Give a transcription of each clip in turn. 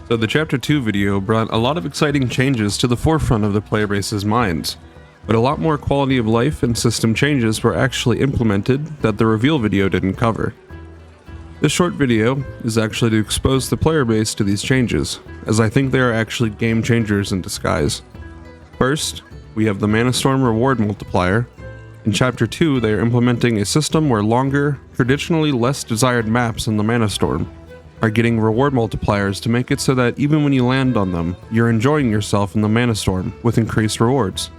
So the Chapter 2 video brought a lot of exciting changes to the forefront of the player base's minds, but a lot more quality of life and system changes were actually implemented that the reveal video didn't cover. This short video is actually to expose the player base to these changes, as I think they are actually game changers in disguise. First, we have the Manastorm reward multiplier. In Chapter 2, they are implementing a system where longer, traditionally less desired maps in the Manastorm are getting reward multipliers to make it so that even when you land on them, you're enjoying yourself in the Manastorm with increased rewards.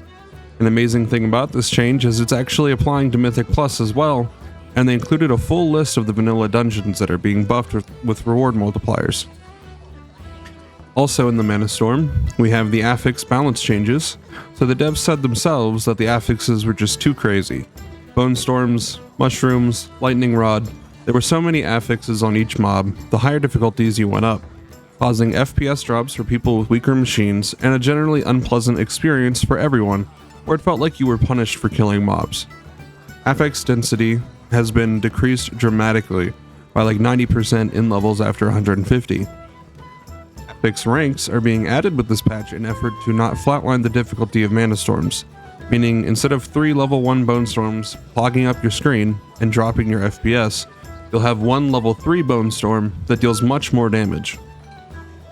An amazing thing about this change is it's actually applying to Mythic Plus as well, and they included a full list of the vanilla dungeons that are being buffed with reward multipliers. Also in the Manastorm, we have the Affix balance changes, so the devs said themselves that the affixes were just too crazy. Bone storms, mushrooms, lightning rod, there were so many affixes on each mob, the higher difficulties you went up, causing FPS drops for people with weaker machines and a generally unpleasant experience for everyone, where it felt like you were punished for killing mobs. Affix density has been decreased dramatically by like 90% in levels after 150. Affix ranks are being added with this patch in effort to not flatline the difficulty of Manastorms, meaning instead of 3 level 1 Bone Storms clogging up your screen and dropping your FPS, you'll have 1 level 3 Bone Storm that deals much more damage.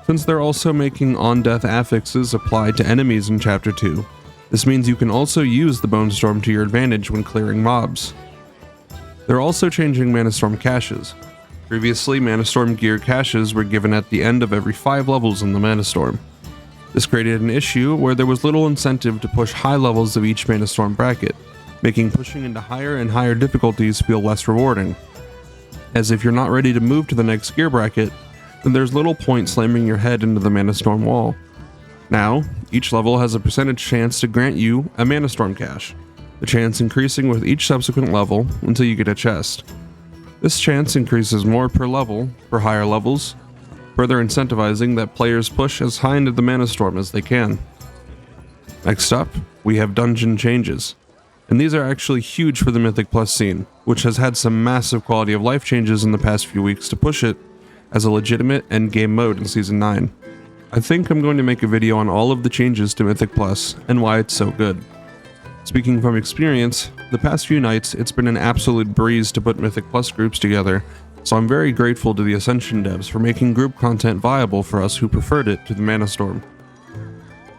Since they're also making on-death affixes applied to enemies in Chapter 2, this means you can also use the Bone Storm to your advantage when clearing mobs. They're also changing Manastorm caches. Previously, Manastorm gear caches were given at the end of every 5 levels in the Manastorm. This created an issue where there was little incentive to push high levels of each Manastorm bracket, making pushing into higher and higher difficulties feel less rewarding. As if you're not ready to move to the next gear bracket, then there's little point slamming your head into the Manastorm wall. Now, each level has a percentage chance to grant you a Manastorm cache, the chance increasing with each subsequent level until you get a chest. This chance increases more per level for higher levels, further incentivizing that players push as high into the Manastorm as they can. Next up, we have dungeon changes. And these are actually huge for the Mythic Plus scene, which has had some massive quality of life changes in the past few weeks to push it as a legitimate endgame mode in Season 9. I think I'm going to make a video on all of the changes to Mythic Plus and why it's so good. Speaking from experience, the past few nights it's been an absolute breeze to put Mythic Plus groups together, so I'm very grateful to the Ascension devs for making group content viable for us who preferred it to the Manastorm.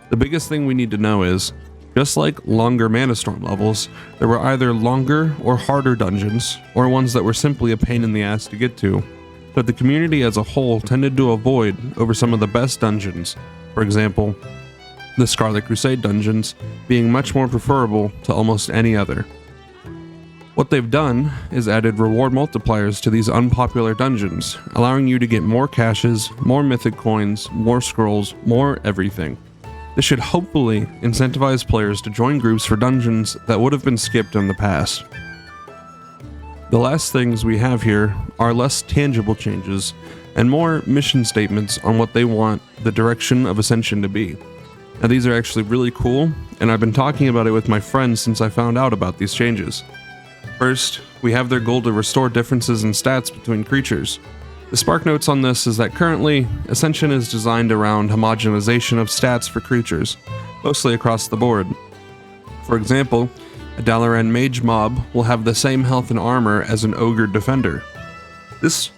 The biggest thing we need to know is, just like longer Manastorm levels, there were either longer or harder dungeons, or ones that were simply a pain in the ass to get to, that the community as a whole tended to avoid over some of the best dungeons, for example, the Scarlet Crusade dungeons being much more preferable to almost any other. What they've done is added reward multipliers to these unpopular dungeons, allowing you to get more caches, more mythic coins, more scrolls, more everything. This should hopefully incentivize players to join groups for dungeons that would have been skipped in the past. The last things we have here are less tangible changes and more mission statements on what they want the direction of Ascension to be. Now these are actually really cool, and I've been talking about it with my friends since I found out about these changes. First, we have their goal to restore differences in stats between creatures. The spark notes on this is that currently, Ascension is designed around homogenization of stats for creatures, mostly across the board. For example, a Dalaran mage mob will have the same health and armor as an ogre defender. This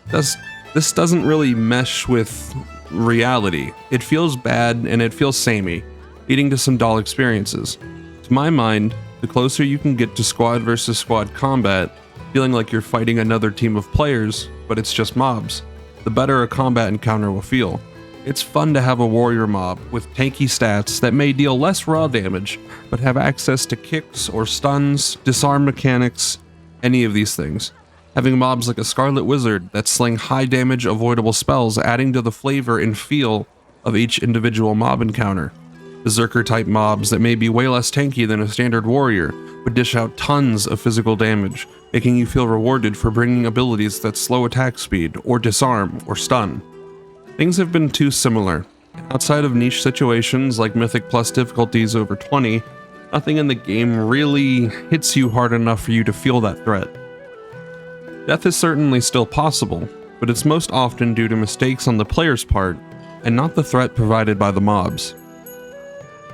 doesn't really mesh with reality. It feels bad and it feels samey, leading to some dull experiences. To my mind, the closer you can get to squad versus squad combat, feeling like you're fighting another team of players, but it's just mobs, the better a combat encounter will feel. It's fun to have a warrior mob with tanky stats that may deal less raw damage, but have access to kicks or stuns, disarm mechanics, any of these things. Having mobs like a Scarlet Wizard that sling high damage avoidable spells, adding to the flavor and feel of each individual mob encounter. Berserker type mobs that may be way less tanky than a standard warrior, but dish out tons of physical damage, making you feel rewarded for bringing abilities that slow attack speed, or disarm, or stun. Things have been too similar. Outside of niche situations like Mythic Plus difficulties over 20, nothing in the game really hits you hard enough for you to feel that threat. Death is certainly still possible, but it's most often due to mistakes on the player's part and not the threat provided by the mobs.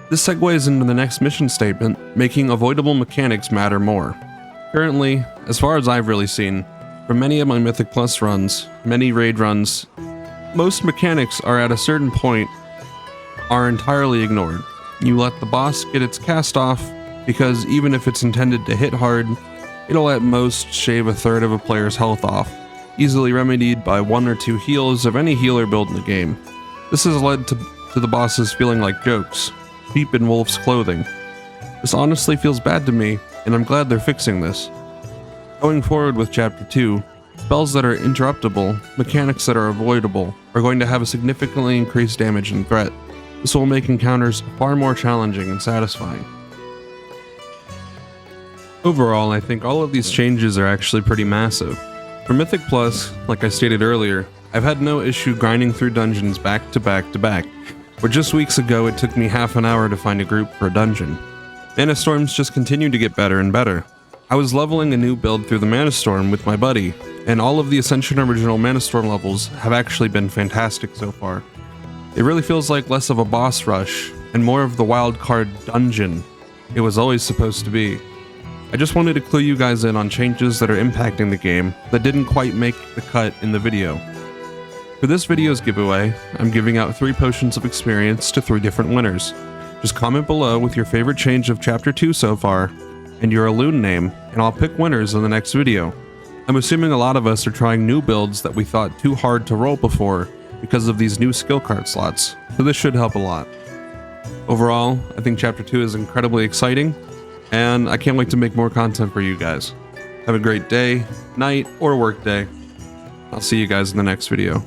This segues into the next mission statement, making avoidable mechanics matter more. Currently, as far as I've really seen, for many of my Mythic Plus runs, many raid runs, most mechanics are at a certain point are entirely ignored. You let the boss get its cast off, because even if it's intended to hit hard, it'll at most shave a third of a player's health off, easily remedied by 1 or 2 heals of any healer build in the game. This has led to the bosses feeling like jokes, sheep in wolf's clothing. This honestly feels bad to me, and I'm glad they're fixing this. Going forward with Chapter 2, spells that are interruptible, mechanics that are avoidable, are going to have a significantly increased damage and threat. This will make encounters far more challenging and satisfying. Overall, I think all of these changes are actually pretty massive. For Mythic Plus, like I stated earlier, I've had no issue grinding through dungeons back to back to back, where just weeks ago it took me half an hour to find a group for a dungeon. Manastorms just continue to get better and better. I was leveling a new build through the Manastorm with my buddy, and all of the Ascension original Manastorm levels have actually been fantastic so far. It really feels like less of a boss rush, and more of the wildcard dungeon it was always supposed to be. I just wanted to clue you guys in on changes that are impacting the game that didn't quite make the cut in the video. For this video's giveaway, I'm giving out 3 potions of experience to 3 different winners. Just comment below with your favorite change of Chapter 2 so far, and your elune name, and I'll pick winners in the next video. I'm assuming a lot of us are trying new builds that we thought too hard to roll before because of these new skill card slots, so this should help a lot. Overall, I think Chapter 2 is incredibly exciting, and I can't wait to make more content for you guys. Have a great day, night, or work day. I'll see you guys in the next video.